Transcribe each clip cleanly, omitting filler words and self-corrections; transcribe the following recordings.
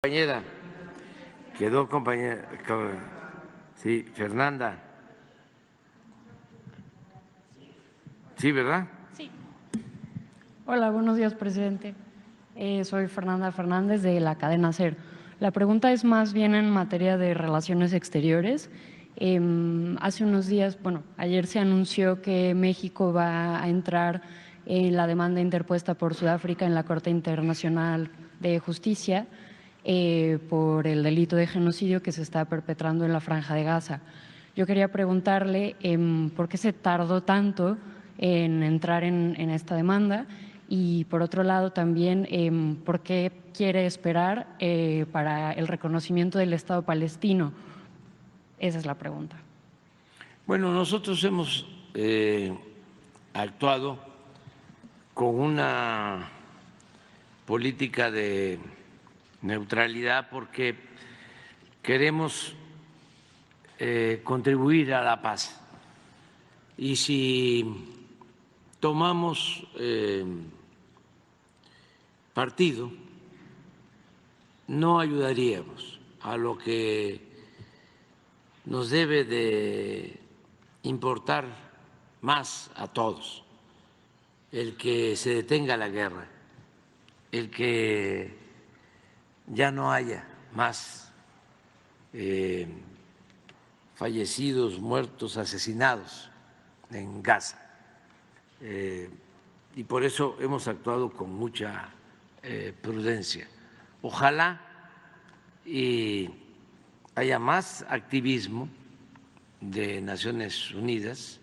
Compañera, quedó compañera, sí, Fernanda. Sí, ¿verdad? Sí. Hola, buenos días, presidente. Soy Fernanda Fernández de la cadena SER. La pregunta es más bien en materia de relaciones exteriores. Hace unos días, ayer se anunció que México va a entrar en la demanda interpuesta por Sudáfrica en la Corte Internacional de Justicia por el delito de genocidio que se está perpetrando en la Franja de Gaza. Yo quería preguntarle por qué se tardó tanto en entrar en esta demanda y, por otro lado, también por qué quiere esperar para el reconocimiento del Estado palestino. Esa es la pregunta. Bueno, nosotros hemos actuado con una política de neutralidad porque queremos contribuir a la paz. Y si tomamos partido, no ayudaríamos a lo que nos debe de importar más a todos, el que se detenga la guerra, el que ya no haya más fallecidos, muertos, asesinados en Gaza. Y por eso hemos actuado con mucha prudencia. Ojalá y haya más activismo de Naciones Unidas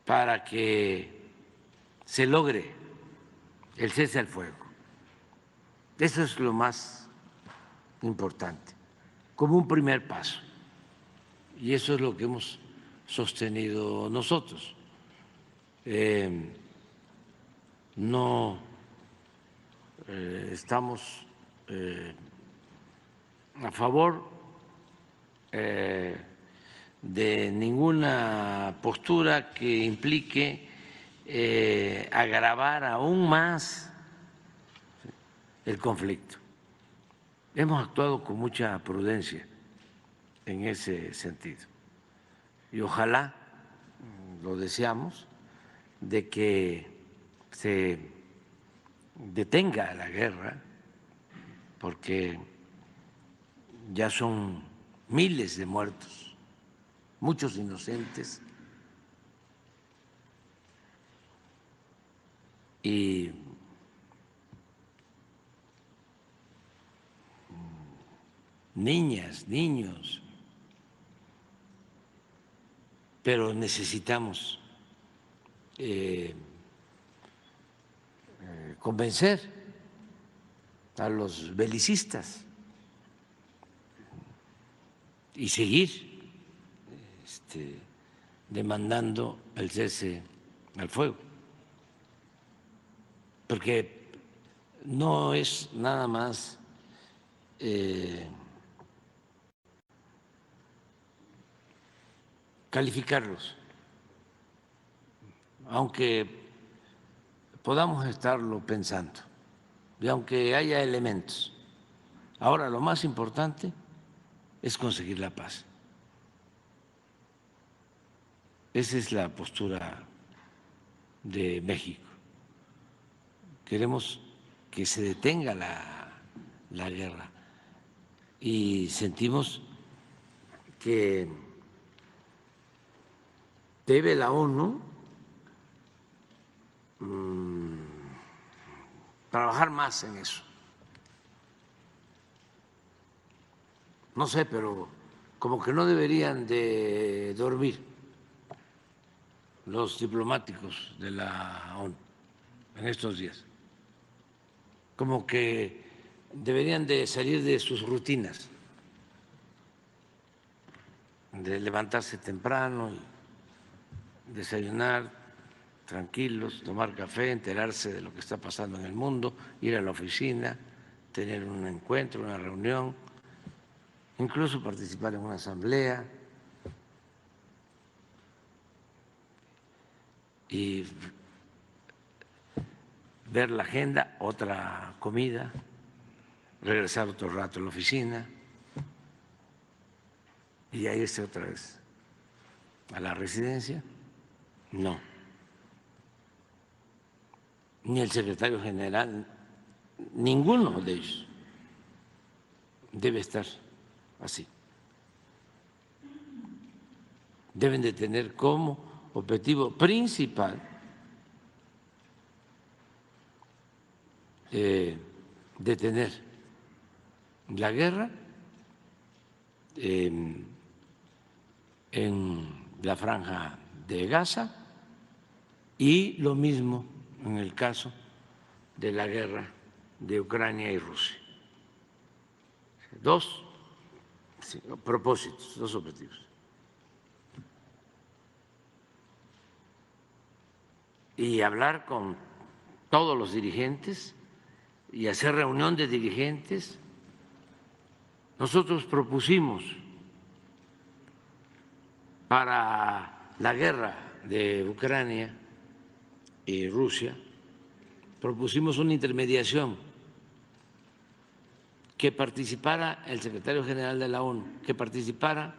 para que se logre el cese al fuego. Eso es lo más importante, como un primer paso. Y eso es lo que hemos sostenido nosotros. No estamos a favor de ninguna postura que implique agravar aún más el conflicto. Hemos actuado con mucha prudencia en ese sentido y ojalá, lo deseamos, de que se detenga la guerra, porque ya son miles de muertos, muchos inocentes, y niñas, niños, pero necesitamos convencer a los belicistas y seguir demandando el cese al fuego, porque no es nada más calificarlos, aunque podamos estarlo pensando y aunque haya elementos. Ahora, lo más importante es conseguir la paz. Esa es la postura de México. Queremos que se detenga la guerra y sentimos que debe la ONU trabajar más en eso. No sé, pero como que no deberían de dormir los diplomáticos de la ONU en estos días. Como que deberían de salir de sus rutinas, de levantarse temprano, desayunar tranquilos, tomar café, enterarse de lo que está pasando en el mundo, ir a la oficina, tener un encuentro, una reunión, incluso participar en una asamblea y ver la agenda, otra comida, regresar otro rato a la oficina y ya irse otra vez a la residencia. No. Ni el secretario general, ninguno de ellos debe estar así. Deben de tener como objetivo principal detener la guerra en la franja de Gaza y lo mismo en el caso de la guerra de Ucrania y Rusia. Dos propósitos, dos objetivos. Y hablar con todos los dirigentes y hacer reunión de dirigentes. Nosotros propusimos para la guerra de Ucrania y Rusia, propusimos una intermediación, que participara el secretario general de la ONU, que participara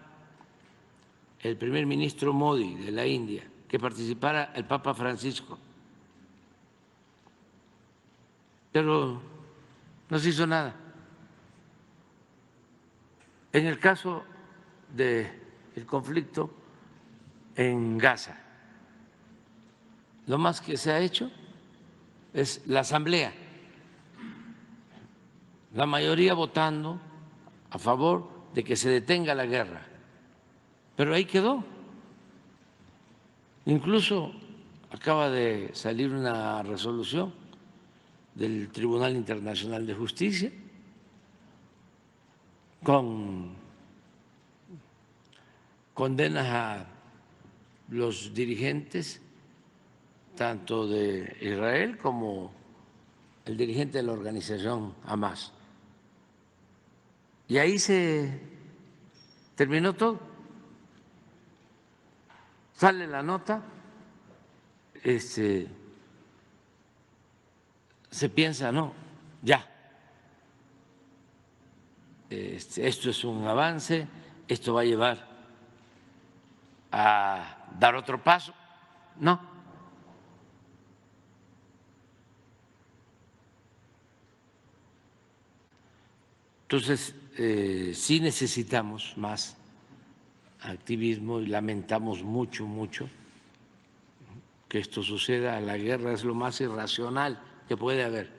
el primer ministro Modi de la India, que participara el Papa Francisco. Pero no se hizo nada. En el caso del conflicto en Gaza, lo más que se ha hecho es la asamblea, la mayoría votando a favor de que se detenga la guerra, pero ahí quedó. Incluso acaba de salir una resolución del Tribunal Internacional de Justicia con condenas a los dirigentes tanto de Israel como el dirigente de la organización Hamás. Y ahí se terminó todo. Sale la nota, se piensa, no, ya, esto es un avance, esto va a llevar a dar otro paso. No. Entonces, sí necesitamos más activismo y lamentamos mucho, mucho que esto suceda. La guerra es lo más irracional que puede haber,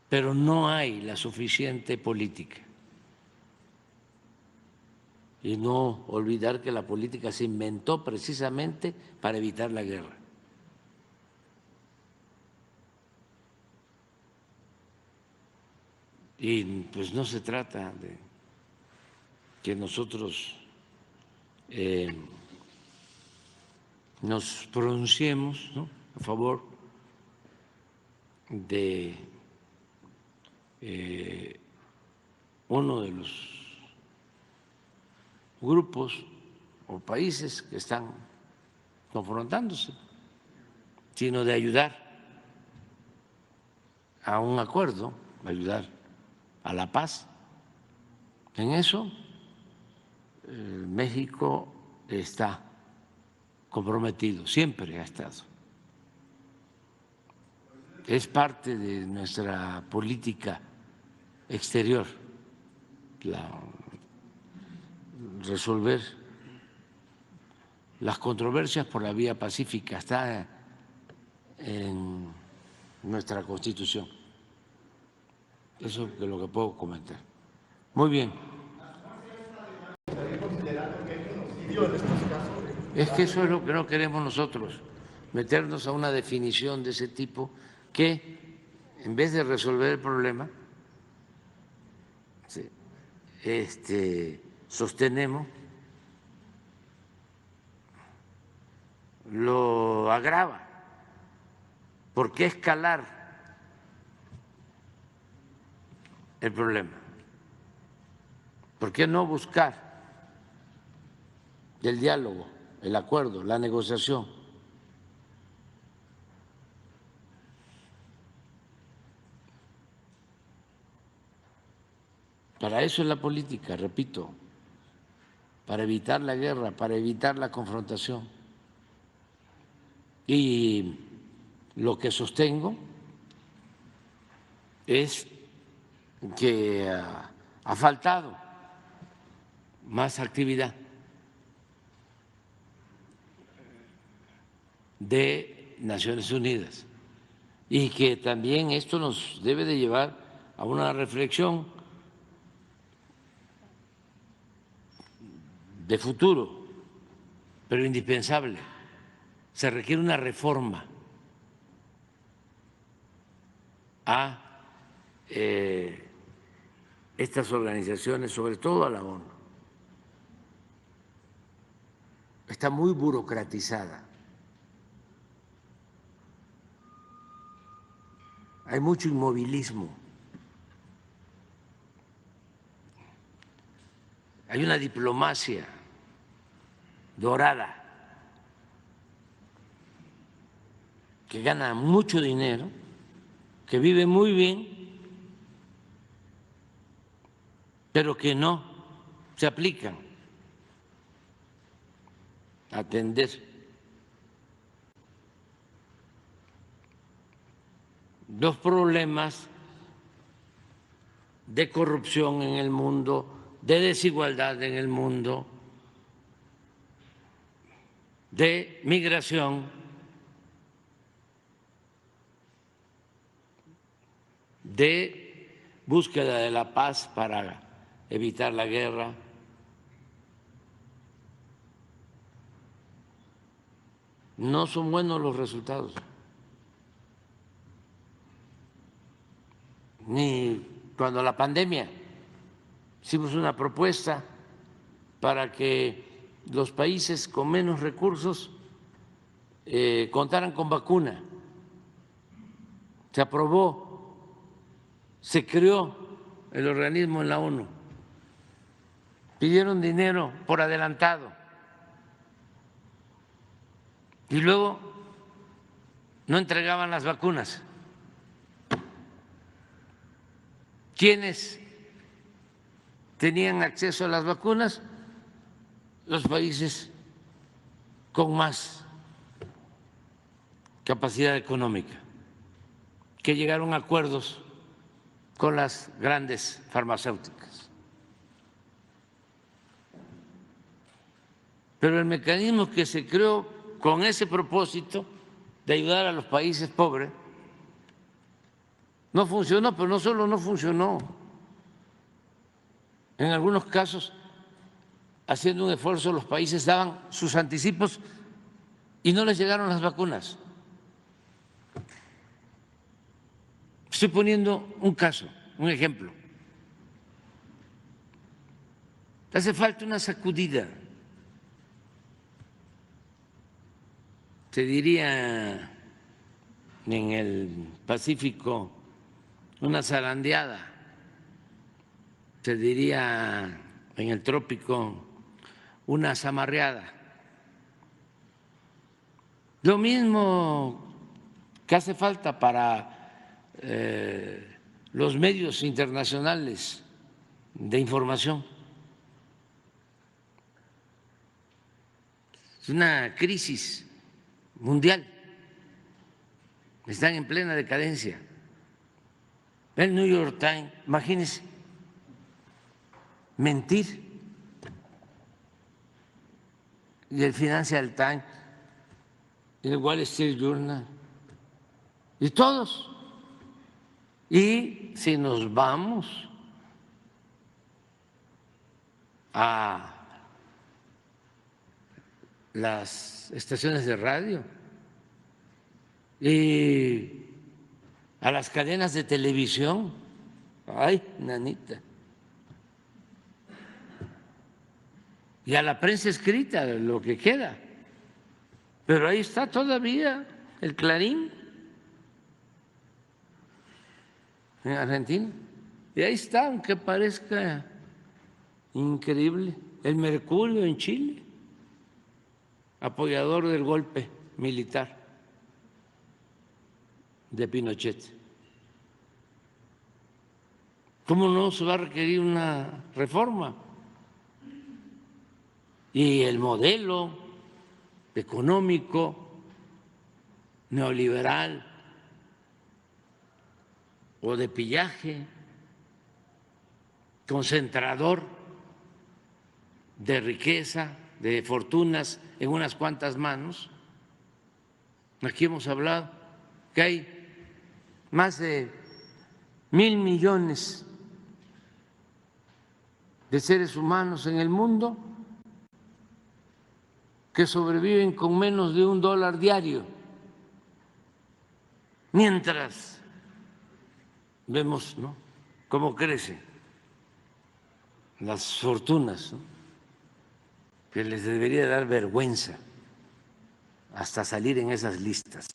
pero no hay la suficiente política. Y no olvidar que la política se inventó precisamente para evitar la guerra. Y pues no se trata de que nosotros nos pronunciemos, ¿no?, a favor de uno de los grupos o países que están confrontándose, sino de ayudar a un acuerdo, ayudar a la paz. En eso México está comprometido, siempre ha estado. Es parte de nuestra política exterior, resolver las controversias por la vía pacífica, está en nuestra Constitución. Eso es lo que puedo comentar. Muy bien. Es que eso es lo que no queremos nosotros, meternos a una definición de ese tipo que, en vez de resolver el problema, sostenemos, lo agrava. ¿Por qué escalar el problema? ¿Por qué no buscar el diálogo, el acuerdo, la negociación? Para eso es la política, repito, para evitar la guerra, para evitar la confrontación. Y lo que sostengo es que ha faltado más actividad de Naciones Unidas y que también esto nos debe de llevar a una reflexión de futuro, pero indispensable. Se requiere una reforma a estas organizaciones, sobre todo a la ONU. Está muy burocratizada. Hay mucho inmovilismo. Hay una diplomacia dorada que gana mucho dinero, que vive muy bien, pero que no se aplican a atender los problemas de corrupción en el mundo, de desigualdad en el mundo, de migración, de búsqueda de la paz para evitar la guerra. No son buenos los resultados. Ni cuando la pandemia hicimos una propuesta para que los países con menos recursos contaran con vacuna. Se aprobó, se creó el organismo en la ONU, pidieron dinero por adelantado y luego no entregaban las vacunas. ¿Quiénes tenían acceso a las vacunas? Los países con más capacidad económica, que llegaron a acuerdos con las grandes farmacéuticas. Pero el mecanismo que se creó con ese propósito de ayudar a los países pobres no funcionó, pero no solo no funcionó, en algunos casos, haciendo un esfuerzo, los países daban sus anticipos y no les llegaron las vacunas. Estoy poniendo un caso, un ejemplo. Hace falta una sacudida. Se diría en el Pacífico una zarandeada, se diría en el trópico una zamarreada. Lo mismo que hace falta para los medios internacionales de información. Es una crisis mundial, están en plena decadencia. El New York Times, imagínense, mentir, y el Financial Times, y el Wall Street Journal, y todos. Y si nos vamos a las estaciones de radio y a las cadenas de televisión, ay, nanita, y a la prensa escrita, lo que queda, pero ahí está todavía el Clarín en Argentina, y ahí está, aunque parezca increíble, el Mercurio en Chile, apoyador del golpe militar de Pinochet. ¿Cómo no se va a requerir una reforma? Y el modelo económico neoliberal o de pillaje concentrador de riqueza, de fortunas en unas cuantas manos. Aquí hemos hablado que hay más de 1.000 millones de seres humanos en el mundo que sobreviven con menos de $1 diario, mientras vemos, ¿no?, cómo crecen las fortunas, ¿no?, que les debería dar vergüenza hasta salir en esas listas,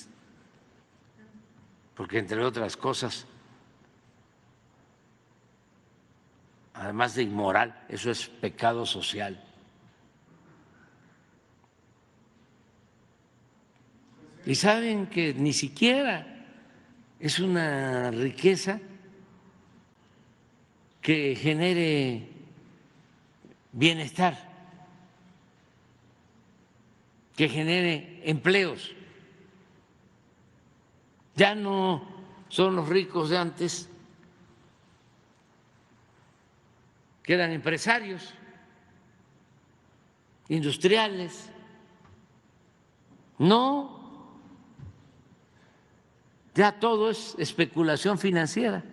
porque entre otras cosas, además de inmoral, eso es pecado social. Y saben que ni siquiera es una riqueza que genere bienestar, que genere empleos. Ya no son los ricos de antes, que eran empresarios, industriales. No, ya todo es especulación financiera.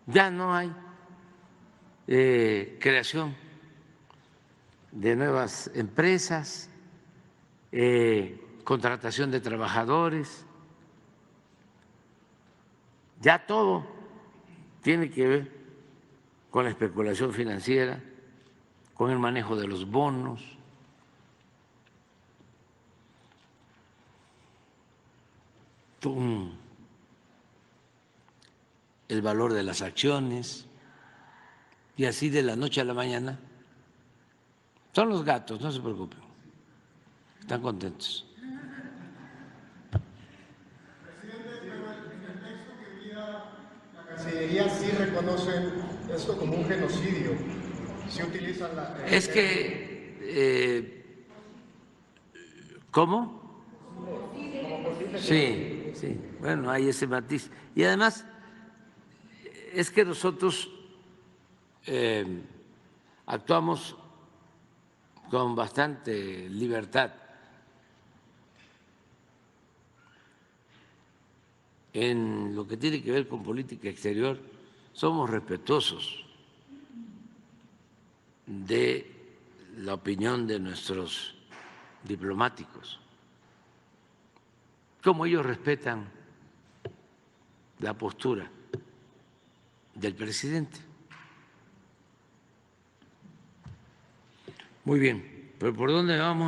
Ya no hay creación de nuevas empresas, contratación de trabajadores, ya todo tiene que ver con la especulación financiera, con el manejo de los bonos, con el valor de las acciones, y así de la noche a la mañana. Son los gatos, no se preocupen, están contentos. La Cancillería sí reconoce esto como un genocidio. Sí utilizan Es que, ¿cómo? Sí, sí, bueno, hay ese matiz. Y además, es que nosotros actuamos con bastante libertad en lo que tiene que ver con política exterior. Somos respetuosos de la opinión de nuestros diplomáticos, como ellos respetan la postura del presidente. Muy bien, pero ¿por dónde vamos?